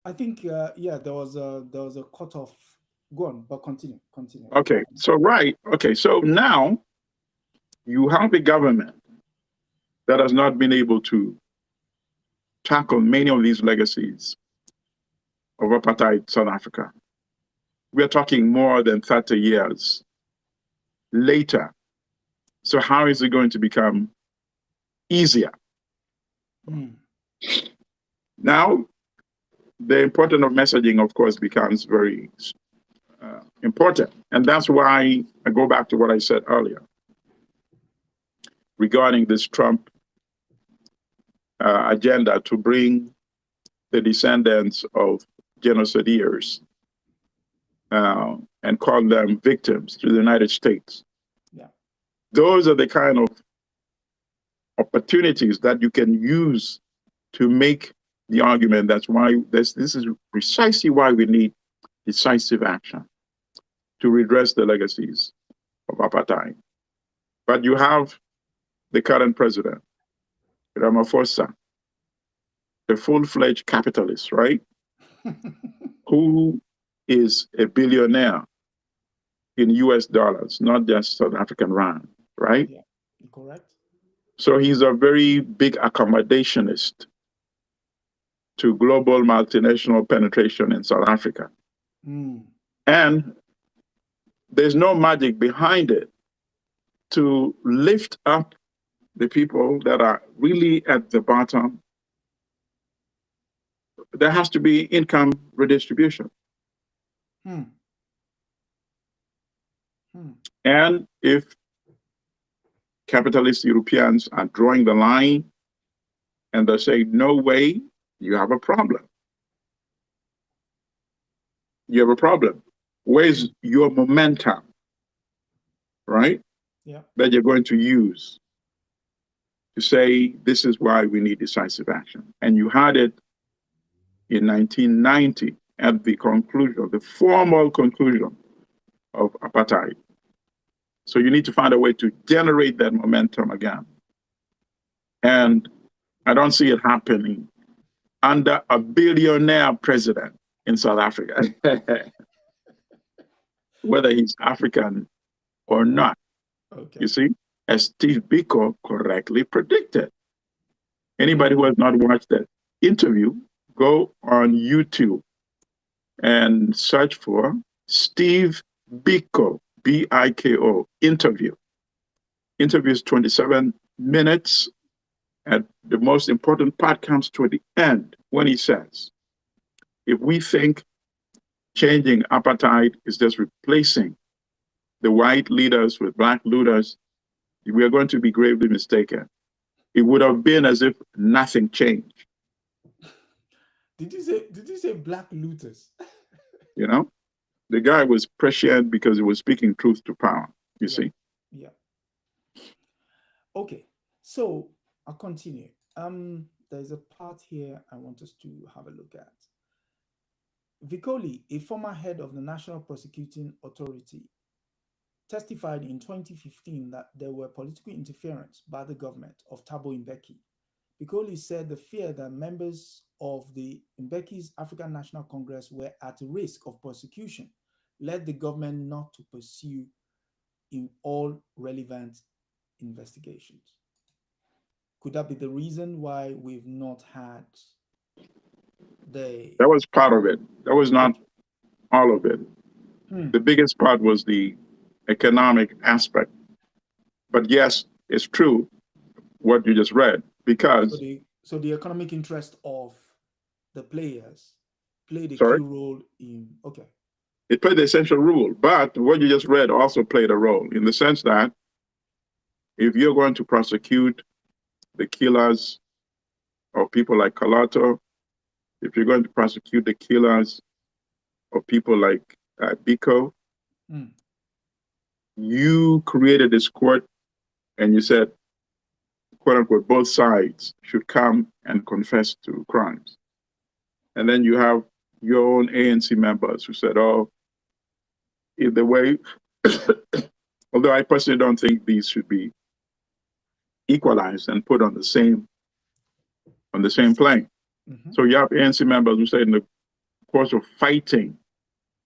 I think yeah, there was a cutoff. Go on, but continue. Okay, so right. Okay, so now you have a government that has not been able to tackle many of these legacies of apartheid South Africa. We're talking more than 30 years later. So how is it going to become easier? Mm. Now, the importance of messaging, of course, becomes very important. And that's why I go back to what I said earlier regarding this Trump agenda to bring the descendants of genocideers and call them victims to the United States. Yeah. Those are the kind of opportunities that you can use to make the argument. That's why this is precisely why we need decisive action to redress the legacies of apartheid. But you have the current president, Ramaphosa, the full-fledged capitalist, right? Who is a billionaire in US dollars, not just South African rand, right? Yeah, correct. So he's a very big accommodationist to global multinational penetration in South Africa. Mm. And there's no magic behind it to lift up the people that are really at the bottom. There has to be income redistribution. Hmm. Hmm. And if capitalist Europeans are drawing the line and they say, no way, you have a problem. You have a problem. Where's your momentum, right? Yeah. That you're going to use to say, this is why we need decisive action. And you had it in 1990 at the conclusion, the formal conclusion of apartheid. So you need to find a way to generate that momentum again. And I don't see it happening under a billionaire president in South Africa, whether he's African or not. Okay. You see, as Steve Biko correctly predicted. Anybody who has not watched that interview, go on YouTube and search for Steve Biko, B-I-K-O, interview. Interview is 27 minutes. And the most important part comes toward the end when he says, if we think changing apartheid is just replacing the white leaders with black leaders, we are going to be gravely mistaken. It would have been as if nothing changed. Did you say black looters? You know, the guy was prescient because he was speaking truth to power, you see. Yeah. Okay. So I'll continue. There's a part here I want us to have a look at. Vicoli, a former head of the National Prosecuting Authority, testified in 2015 that there were political interference by the government of Thabo Mbeki. Vicoli said the fear that members of the Mbeki's African National Congress were at risk of prosecution led the government not to pursue in all relevant investigations. Could that be the reason why we've not had the... That was part of it. That was not all of it. The biggest part was the economic aspect. But yes, it's true what you just read, because... So the economic interest of the players played a key Sorry? role in... Okay. It played the essential role, but what you just read also played a role in the sense that if you're going to prosecute the killers of people like Kalato, if you're going to prosecute the killers of people like Biko, you created this court and you said, quote unquote, both sides should come and confess to crimes. And then you have your own ANC members who said, oh, in the way, although I personally don't think these should be equalized and put on the same plane. So you have ANC members who say, course of fighting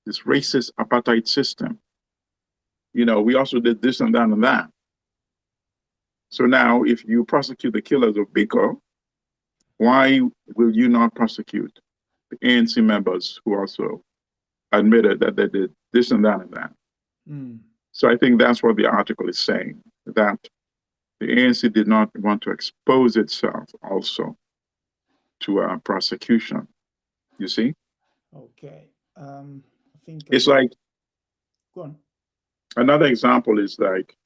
this racist apartheid system, you know, we also did this and that and that. So now, if you prosecute the killers of Biko, why will you not prosecute the ANC members who also admitted that they did this and that and that? Mm. So I think that's what the article is saying, that the ANC did not want to expose itself also to prosecution. You see? Okay. I think It's like, go on. another example is like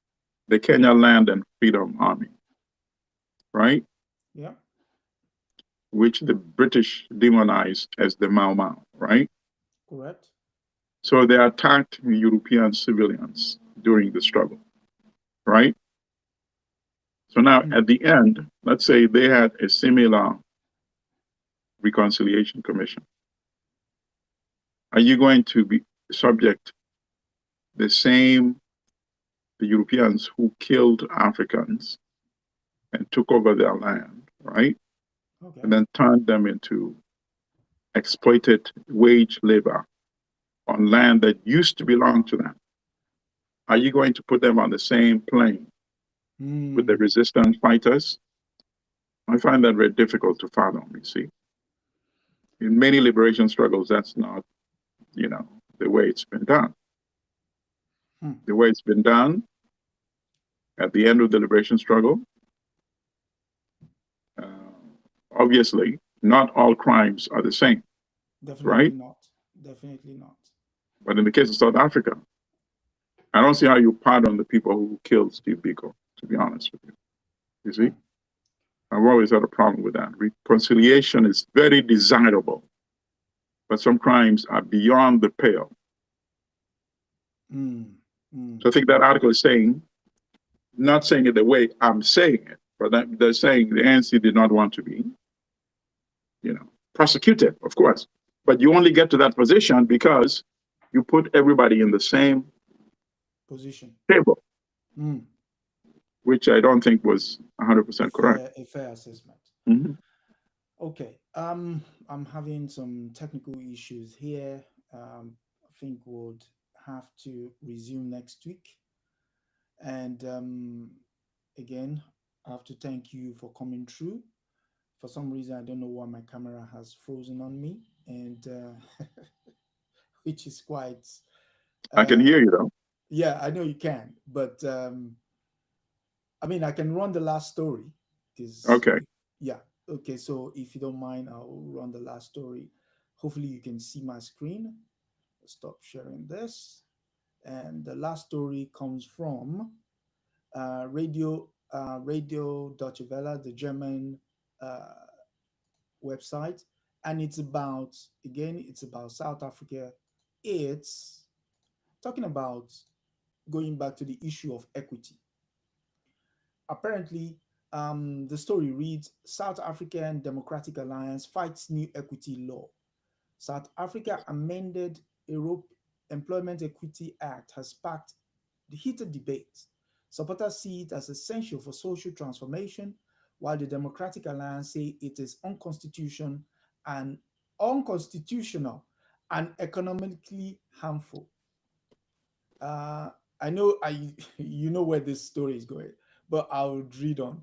the Kenya Land and Freedom Army, right? Yeah. Which the British demonized as the Mau Mau, right? Correct. So they attacked European civilians during the struggle, right? So now Mm. at the end, let's say they had a similar reconciliation commission. Are you going to be subject the same, the Europeans who killed Africans and took over their land, right? Okay. And then turned them into exploited wage labor on land that used to belong to them? Are you going to put them on the same plane with the resistance fighters? I find that very difficult to fathom, you see. In many liberation struggles, that's not, you know, the way it's been done. The way it's been done at the end of the liberation struggle, uh, obviously, not all crimes are the same, Definitely right? not. Definitely not. But in the case of South Africa, I don't see how you pardon the people who killed Steve Biko, to be honest with you. You see? I've always had a problem with that. Reconciliation is very desirable, but some crimes are beyond the pale. So I think that article is saying, not saying it the way I'm saying it, but they're saying the ANC did not want to be, you know, prosecuted, of course. But you only get to that position because you put everybody in the same Position. table, which I don't think was 100% correct. A fair assessment. Mm-hmm. Okay. I'm having some technical issues here. I think we'll have to resume next week. And again, I have to thank you for coming through. For some reason, I don't know why my camera has frozen on me, and which is quite. I can hear you though. Yeah, I know you can, but I mean, I can run the last story because, Okay. yeah. Okay, so if you don't mind, I'll run the last story. Hopefully, you can see my screen. Stop sharing this. And the last story comes from Radio Deutsche Welle, the German uh, website, and it's about South Africa. It's talking about going back to the issue of equity. Apparently, the story reads: South African Democratic Alliance fights new equity law. South Africa amended Europe Employment Equity Act has sparked the heated debate. Supporters see it as essential for social transformation, while the Democratic Alliance say it is and unconstitutional and economically harmful. Uh, I know I you know where this story is going, but I'll read on.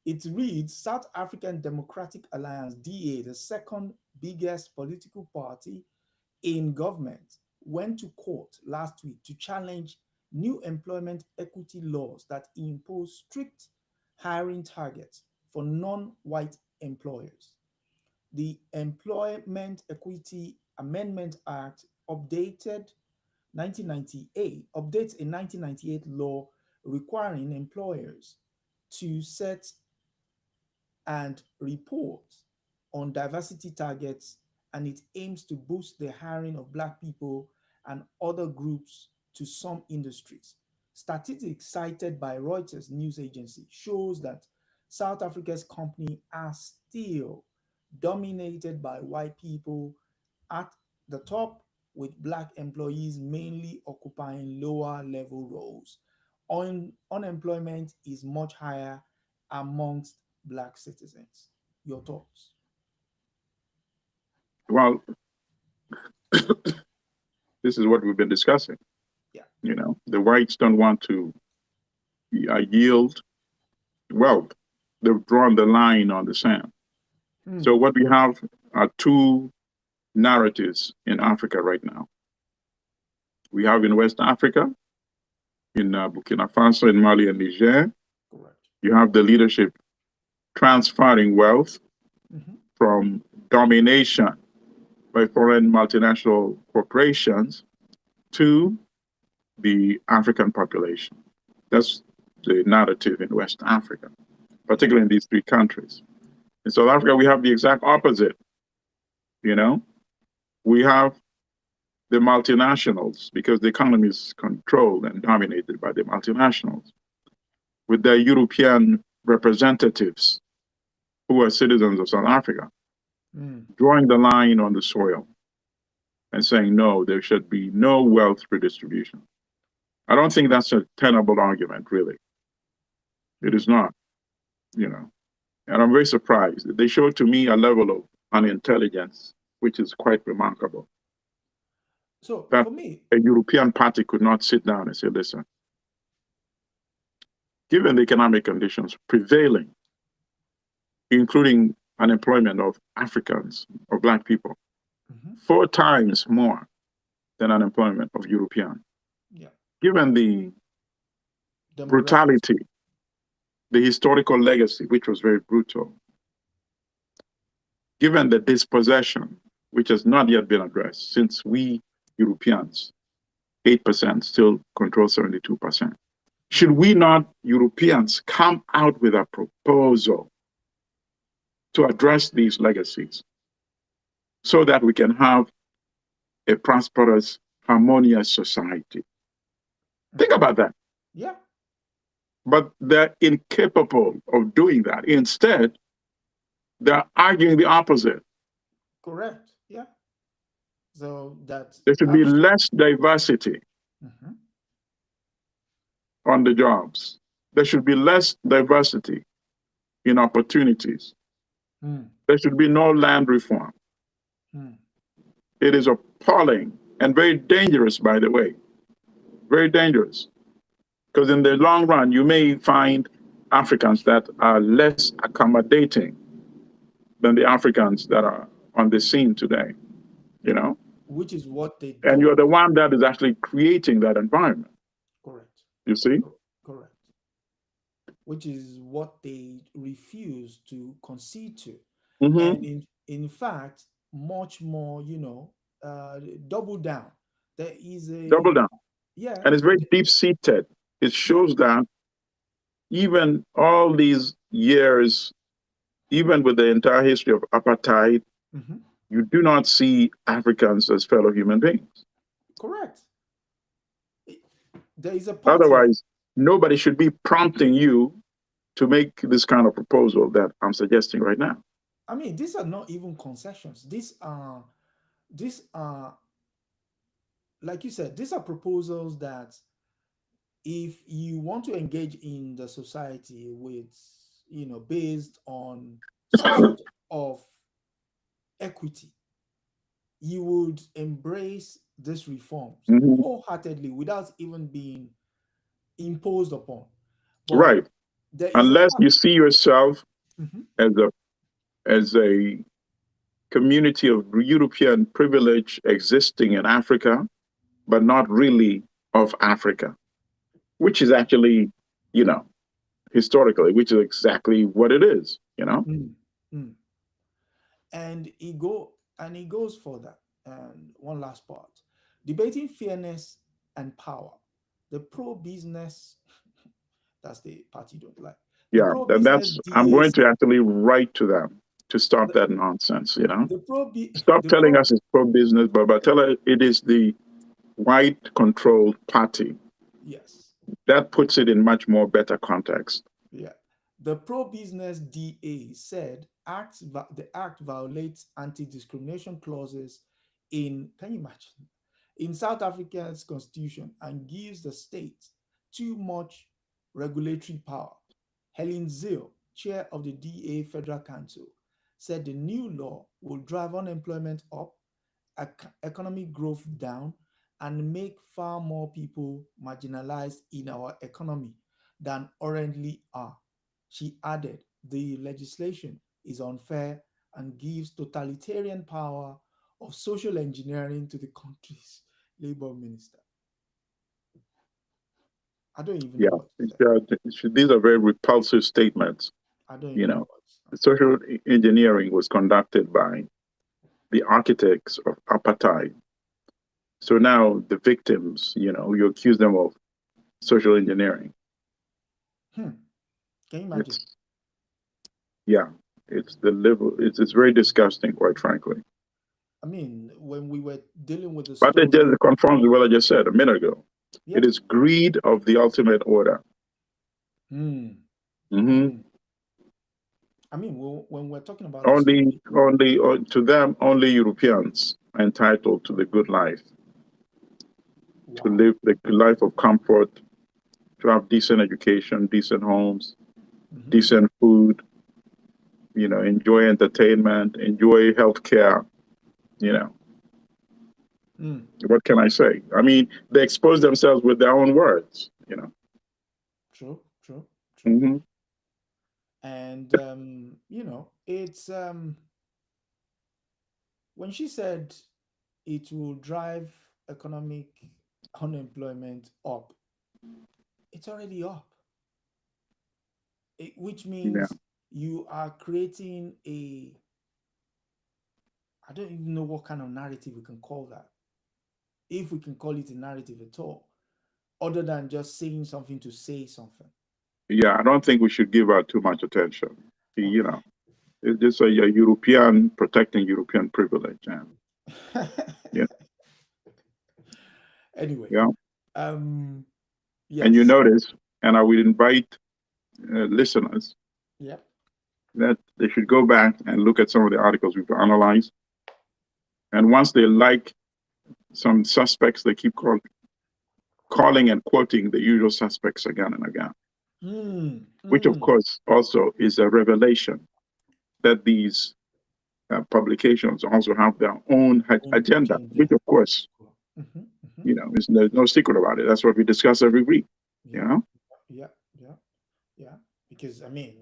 It reads: South African Democratic Alliance (DA), the second biggest political party in government, went to court last week to challenge new employment equity laws that impose strict hiring targets for non-white employers. The Employment Equity Amendment Act updated 1998 updates a 1998 law requiring employers to set and report on diversity targets, and it aims to boost the hiring of Black people and other groups to some industries. Statistics cited by Reuters news agency shows that South Africa's company are still dominated by white people at the top, with Black employees mainly occupying lower level roles. Unemployment is much higher amongst Black citizens. Your thoughts? Well, This is what we've been discussing. Yeah. The whites don't want to yield wealth. They've drawn the line on the sand. Mm. So what we have are two narratives in Africa right now. We have in West Africa, in Burkina Faso, in Mali and Niger, Correct. you have the leadership transferring wealth Mm-hmm. from domination by foreign multinational corporations to the African population. That's the narrative in West Africa, particularly in these three countries. In South Africa, we have the exact opposite. You know, we have the multinationals because the economy is controlled and dominated by the multinationals, with their European representatives who are citizens of South Africa, drawing the line on the soil and saying, no, there should be no wealth redistribution. I don't think that's a tenable argument, really. It is not, you know. And I'm very surprised. They show to me a level of unintelligence, which is quite remarkable. So That for me, a European party could not sit down and say, listen, given the economic conditions prevailing, including unemployment of Africans or Black people, mm-hmm. 4 times more than unemployment of European. Yeah. Given the Demographics. brutality, the historical legacy, which was very brutal, given the dispossession, which has not yet been addressed, since we Europeans, 8% still control 72%. Should we not, Europeans, come out with a proposal to address these legacies so that we can have a prosperous, harmonious society? Think about that. Yeah. But they're incapable of doing that. Instead, they're arguing the opposite. Correct. Yeah. So that There should be less diversity mm-hmm. on the jobs. There should be less diversity in opportunities. There should be no land reform. It is appalling and very dangerous, by the way. Very dangerous. Because in the long run, you may find Africans that are less accommodating than the Africans that are on the scene today, you know? Which is what they And you're don't. the one that is actually creating that environment. Correct. You see? Correct. Which is what they refuse to concede to. Mm-hmm. And in fact, much more, double down. There is a double down. Yeah. And it's very deep seated. It shows that even all these years, even with the entire history of apartheid, mm-hmm. you do not see Africans as fellow human beings. Correct. There is a part Otherwise, nobody should be prompting you to make this kind of proposal that I'm suggesting right now. I mean, these are not even concessions. These are, like you said, these are proposals that if you want to engage in the society with, based on some sort of equity, you would embrace these reforms Mm-hmm. wholeheartedly without even being imposed upon. But right. there is Unless you see yourself mm-hmm. as a community of European privilege existing in Africa, but not really of Africa, which is actually, historically, which is exactly what it is, Mm-hmm. And it goes further. And one last part: debating fairness and power. The pro-business, that's the part you don't like. The Yeah, pro-business I'm going DAs. to actually write to them to stop that nonsense, The pro Stop the telling pro us it's pro-business, but tell us it is the white-controlled party. Yes. That puts it in much more better context. Yeah. The pro-business DA said the act violates anti-discrimination clauses can you imagine, in South Africa's constitution and gives the state too much regulatory power. Helen Zille, chair of the DA Federal Council, said the new law will drive unemployment up economic growth down and make far more people marginalized in our economy than currently are. She added, the legislation is unfair and gives totalitarian power of social engineering to the country's labor minister. I don't even know Yeah, what to say. these are very repulsive statements. I don't You even know know, what to say. the social engineering was conducted by the architects of apartheid. So now the victims, you accuse them of social engineering. Hmm. Can you imagine? It's yeah, it's the level. It's very disgusting, quite frankly. I mean, when we were dealing with the But it story, just confirms what I just said a minute ago. It yep. is greed of the ultimate order. Hmm. Hmm. Hmm. I mean, when we're talking about the Only, story, only to them, only Europeans are entitled to the good life, to wow. live the life of comfort, to have decent education, decent homes, Hmm. decent food, enjoy entertainment, enjoy healthcare. You know, Mm. what can I say? I mean, they expose themselves with their own words. True, true, true. Hmm. And it's when she said it will drive economic unemployment up, it's already up, which Yeah. means you are creating I don't even know what kind of narrative we can call that, if we can call it a narrative at all, other than just saying something to say something. Yeah, I don't think we should give her too much attention. Okay. It's just a European protecting European privilege, and yeah, Anyway, yeah. um, And you yes, notice, and I would invite listeners yeah. that they should go back and look at some of the articles we've analyzed. And once they like some suspects, they keep calling and quoting the usual suspects again and again, Mm, which of mm. course also is a revelation that these publications also have their own Own agenda, which agenda. of course, Mm-hmm, mm-hmm. there's no secret about it. That's what we discuss every week, you Yeah, know? yeah, yeah, yeah. Because I mean,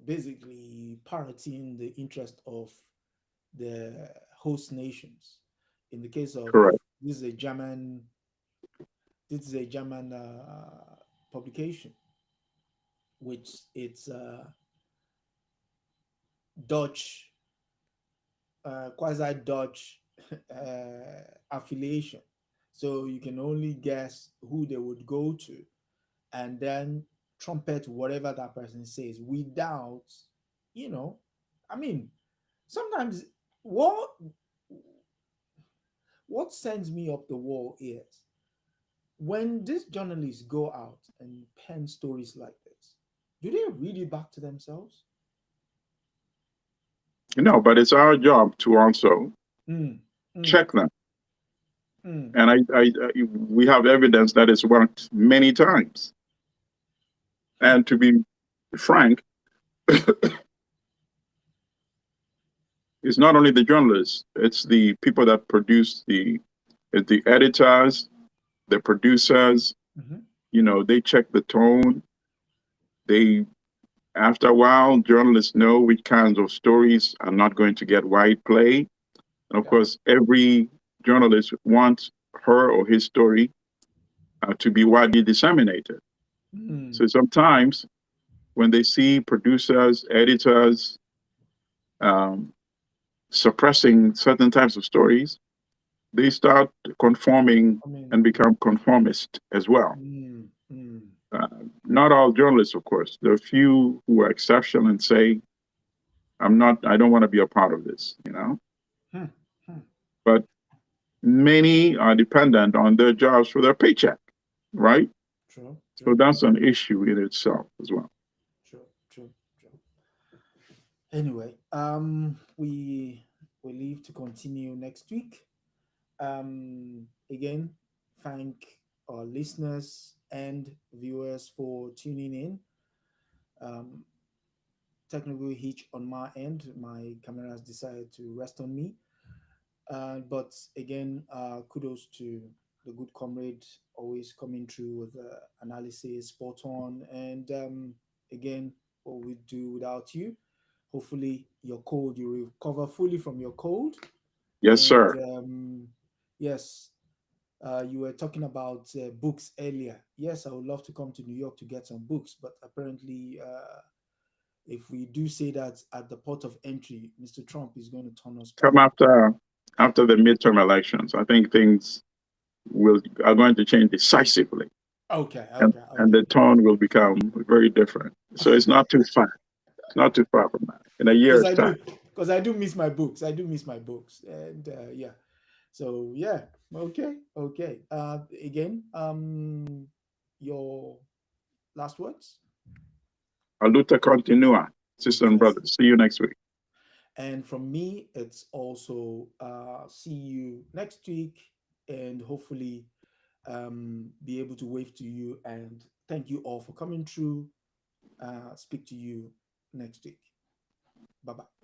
basically parroting the interest of the host nations. In the case of Correct. this is a German, this is a German publication, which it's Dutch, quasi Dutch affiliation. So you can only guess who they would go to and then trumpet whatever that person says without, you know, I mean, sometimes what what sends me up the wall is when these journalists go out and pen stories like this, do they read it back to themselves? But it's our job to also Mm, mm, check them. mm. And we have evidence that it's worked many times. Hmm. And to be frank, it's not only the journalists, it's the people that produce it's the editors, the producers, Mm-hmm. they check the tone. They, after a while, journalists know which kinds of stories are not going to get wide play. And of Yeah. course, every journalist wants her or his story to be widely disseminated. Mm, So sometimes when they see producers, editors um, suppressing certain types of stories, they start conforming I mean, and become conformist as well. mm, mm, Uh, Not all journalists, of course. There are few who are exception and say, I don't want to be a part of this. hmm, hmm. But many are dependent on their jobs for their paycheck, right? True, So true, that's an issue in itself as well. true, true, true. Anyway, we leave to continue next week. Again, thank our listeners and viewers for tuning in. Um, Technical hitch on my end. My camera has decided to rest on me. But again, kudos to the good comrade, always coming through with analysis, spot on. And again, what we do without you. Hopefully, your cold, you recover fully from your cold. Yes, And sir. yes, you were talking about books earlier. Yes, I would love to come to New York to get some books, but apparently, if we do say that at the port of entry, Mr. Trump is going to turn us Come back. after the midterm elections. I think things will are going to change decisively, Okay, and okay, and okay. the tone will become very different. So it's not too far. It's not too far from that. In a Because year's I time. do, because I do miss my books. I do miss my books, and yeah. So yeah, okay, okay. Again, your last words. Aluta continua, sister and Yes. brothers. See you next week. And from me, it's also see you next week, and hopefully be able to wave to you and thank you all for coming through. Speak to you next week. Bye bye.